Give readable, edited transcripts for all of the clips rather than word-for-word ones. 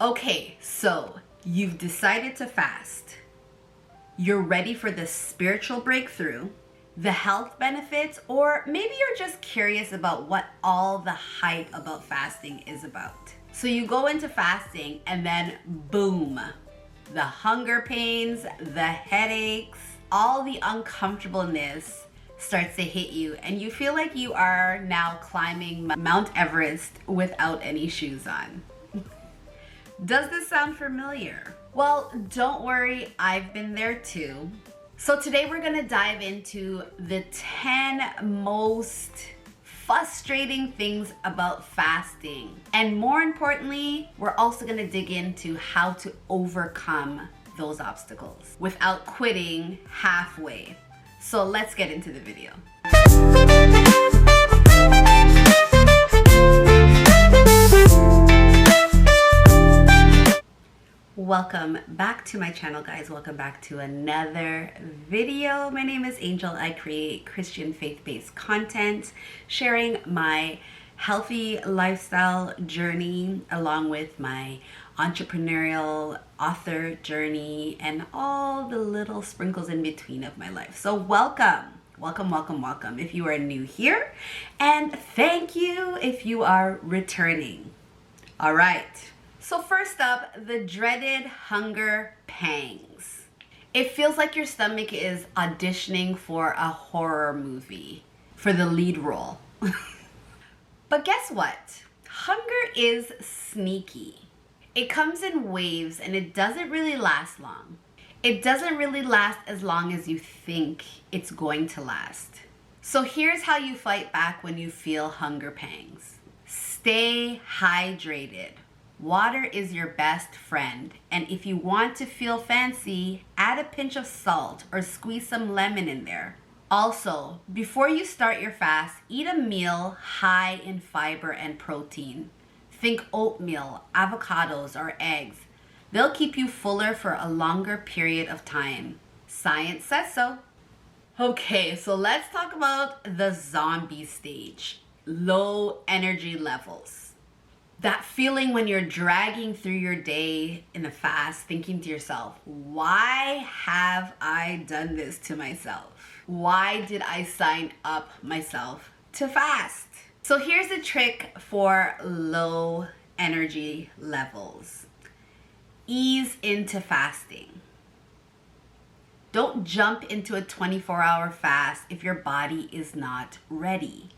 Okay, so you've decided to fast. You're ready for the spiritual breakthrough, the health benefits, or maybe you're just curious about what all the hype about fasting is about. So you go into fasting and then boom, the hunger pains, the headaches, all the uncomfortableness starts to hit you and you feel like you are now climbing Mount Everest without any shoes on. Does this sound familiar? Well, don't worry, I've been there too. So today we're gonna dive into the 10 most frustrating things about fasting. And more importantly, we're also gonna dig into how to overcome those obstacles without quitting halfway. So let's get into the video. Welcome back to my channel, guys. Welcome back to another video. My name is Angel. I create Christian faith-based content, sharing my healthy lifestyle journey along with my entrepreneurial author journey and all the little sprinkles in between of my life. So welcome if you are new here, and thank you if you are returning. All right. So first up, the dreaded hunger pangs. It feels like your stomach is auditioning for a horror movie for the lead role. But guess what? Hunger is sneaky. It comes in waves and it doesn't really last long. It doesn't really last as long as you think it's going to last. So here's how you fight back when you feel hunger pangs. Stay hydrated. Water is your best friend, and if you want to feel fancy, add a pinch of salt or squeeze some lemon in there. Also, before you start your fast, eat a meal high in fiber and protein. Think oatmeal, avocados, or eggs. They'll keep you fuller for a longer period of time. Science says so. Okay, so let's talk about the zombie stage. Low energy levels. That feeling when you're dragging through your day in a fast, thinking to yourself, why have I done this to myself? Why did I sign up myself to fast? So here's a trick for low energy levels. Ease into fasting. Don't jump into a 24-hour fast if your body is not ready.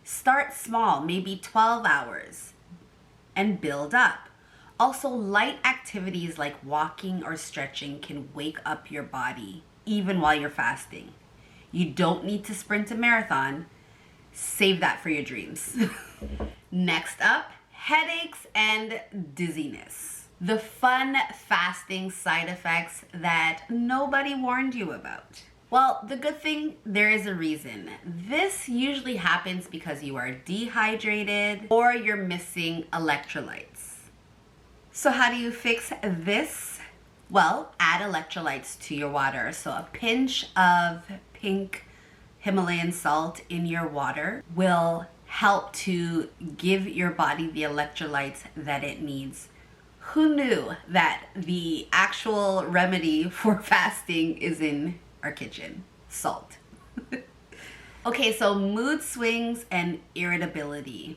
Start small, maybe 12 hours. And build up. Also, light activities like walking or stretching can wake up your body even while you're fasting. You don't need to sprint a marathon. Save that for your dreams. Next up, headaches and dizziness. The fun fasting side effects that nobody warned you about. Well, the good thing, there is a reason. This usually happens because you are dehydrated or you're missing electrolytes. So how do you fix this? Well, add electrolytes to your water. So a pinch of pink Himalayan salt in your water will help to give your body the electrolytes that it needs. Who knew that the actual remedy for fasting is in our kitchen? Salt. Okay, so mood swings and irritability.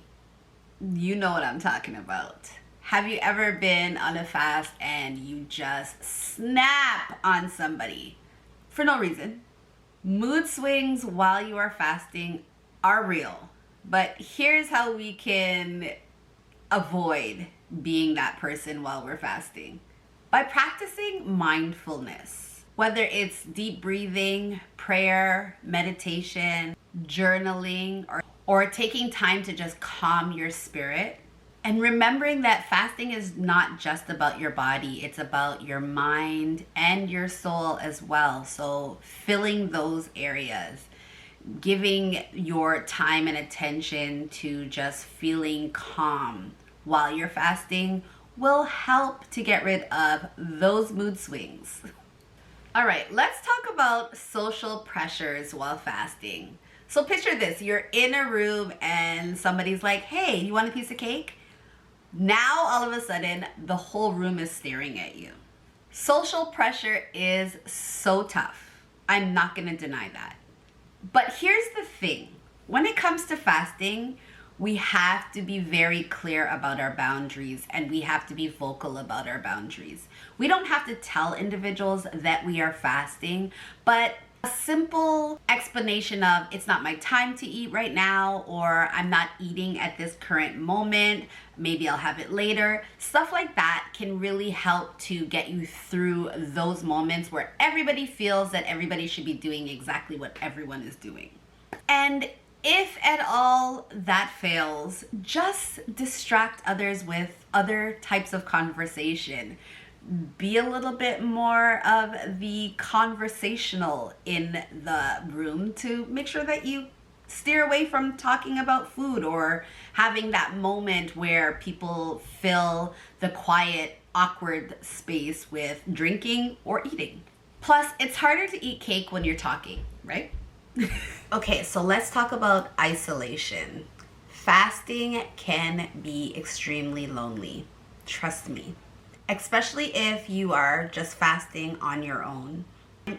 You know what I'm talking about. Have you ever been on a fast and you just snap on somebody for no reason? Mood swings while you are fasting are real, but here's how we can avoid being that person while we're fasting. By practicing mindfulness. Whether it's deep breathing, prayer, meditation, journaling, or taking time to just calm your spirit. And remembering that fasting is not just about your body, it's about your mind and your soul as well. So filling those areas, giving your time and attention to just feeling calm while you're fasting will help to get rid of those mood swings. All right, let's talk about social pressures while fasting. So picture this, you're in a room and somebody's like, hey, you want a piece of cake? Now, all of a sudden, the whole room is staring at you. Social pressure is so tough. I'm not gonna deny that. But here's the thing. When it comes to fasting, we have to be very clear about our boundaries, and we have to be vocal about our boundaries. We don't have to tell individuals that we are fasting, but a simple explanation of it's not my time to eat right now, or I'm not eating at this current moment, maybe I'll have it later. Stuff like that can really help to get you through those moments where everybody feels that everybody should be doing exactly what everyone is doing. And if at all that fails, just distract others with other types of conversation. Be a little bit more of the conversational in the room to make sure that you steer away from talking about food or having that moment where people fill the quiet, awkward space with drinking or eating. Plus, it's harder to eat cake when you're talking, right? Okay, so let's talk about isolation. Fasting can be extremely lonely. Trust me. Especially if you are just fasting on your own.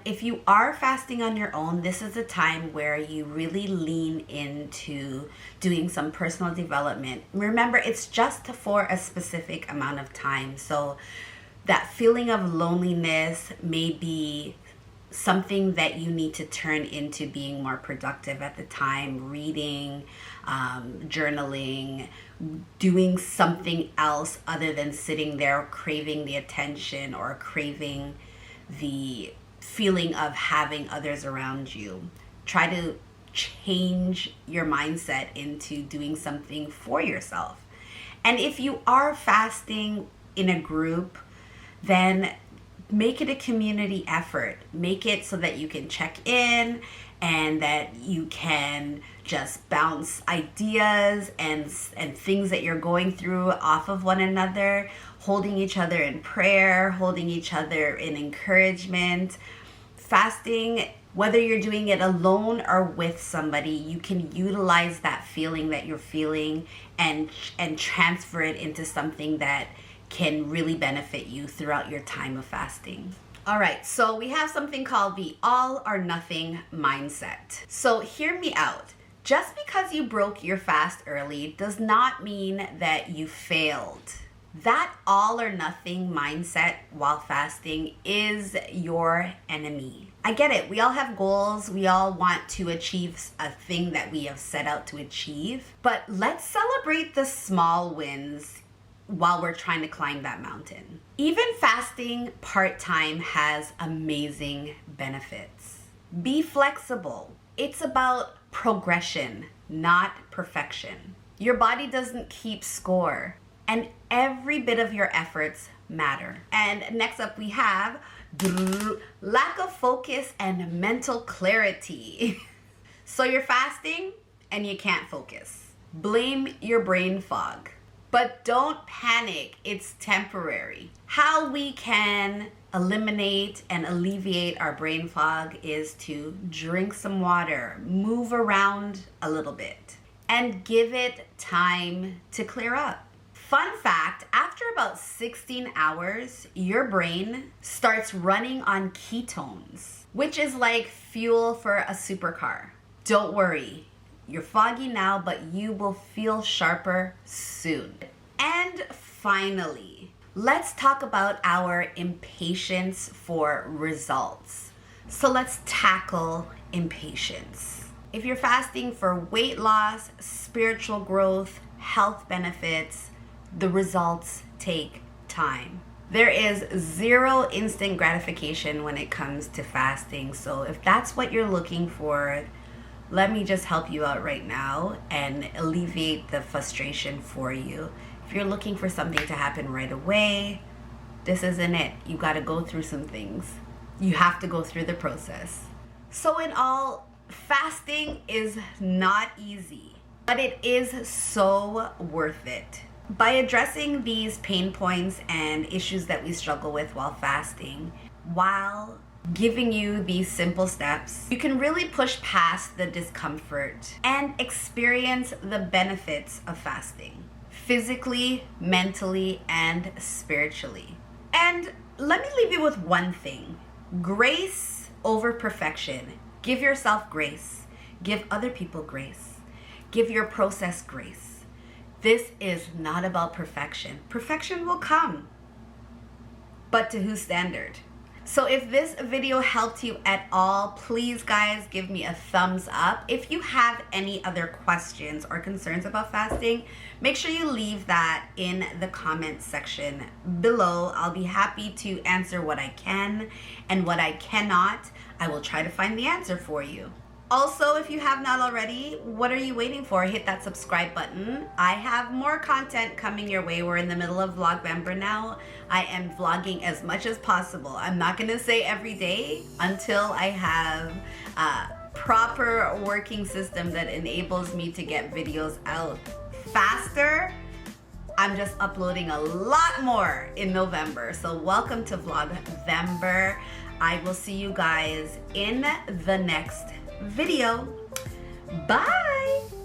If you are fasting on your own, this is a time where you really lean into doing some personal development. Remember, it's just for a specific amount of time. So that feeling of loneliness may be something that you need to turn into being more productive at the time, reading, journaling, doing something else other than sitting there craving the attention or craving the feeling of having others around you. Try to change your mindset into doing something for yourself. And if you are fasting in a group, then make it a community effort. Make it so that you can check in and that you can just bounce ideas and things that you're going through off of one another, holding each other in prayer, holding each other in encouragement. Fasting, whether you're doing it alone or with somebody, you can utilize that feeling that you're feeling and transfer it into something that can really benefit you throughout your time of fasting. All right, so we have something called the all or nothing mindset. So hear me out. Just because you broke your fast early does not mean that you failed. That all or nothing mindset while fasting is your enemy. I get it. We all have goals. We all want to achieve a thing that we have set out to achieve. But let's celebrate the small wins while we're trying to climb that mountain. Even fasting part-time has amazing benefits. Be flexible. It's about progression, not perfection. Your body doesn't keep score, and every bit of your efforts matter. And next up we have lack of focus and mental clarity. So you're fasting and you can't focus. Blame your brain fog. But don't panic, it's temporary. How we can eliminate and alleviate our brain fog is to drink some water, move around a little bit, and give it time to clear up. Fun fact, after about 16 hours, your brain starts running on ketones, which is like fuel for a supercar. Don't worry. You're foggy now, but you will feel sharper soon. And finally, let's talk about our impatience for results. So let's tackle impatience. If you're fasting for weight loss, spiritual growth, health benefits, the results take time. There is zero instant gratification when it comes to fasting. So if that's what you're looking for, let me just help you out right now and alleviate the frustration for you. If you're looking for something to happen right away, this isn't it. You got to go through some things. You have to go through the process. So in all, fasting is not easy, but it is so worth it. By addressing these pain points and issues that we struggle with while fasting, while giving you these simple steps, you can really push past the discomfort and experience the benefits of fasting. physically, mentally, and spiritually. And let me leave you with one thing: grace over perfection. Give yourself grace. Give other people grace. Give your process grace. This is not about perfection. Perfection will come, but to whose standard? So if this video helped you at all, please guys give me a thumbs up. If you have any other questions or concerns about fasting, make sure you leave that in the comment section below. I'll be happy to answer what I can, and what I cannot, I will try to find the answer for you. Also, if you have not already, what are you waiting for? Hit that subscribe button. I have more content coming your way. We're in the middle of Vlogvember now. I am vlogging as much as possible. I'm not gonna say every day until I have a proper working system that enables me to get videos out faster. I'm just uploading a lot more in November. So welcome to Vlogvember. I will see you guys in the next video. Bye.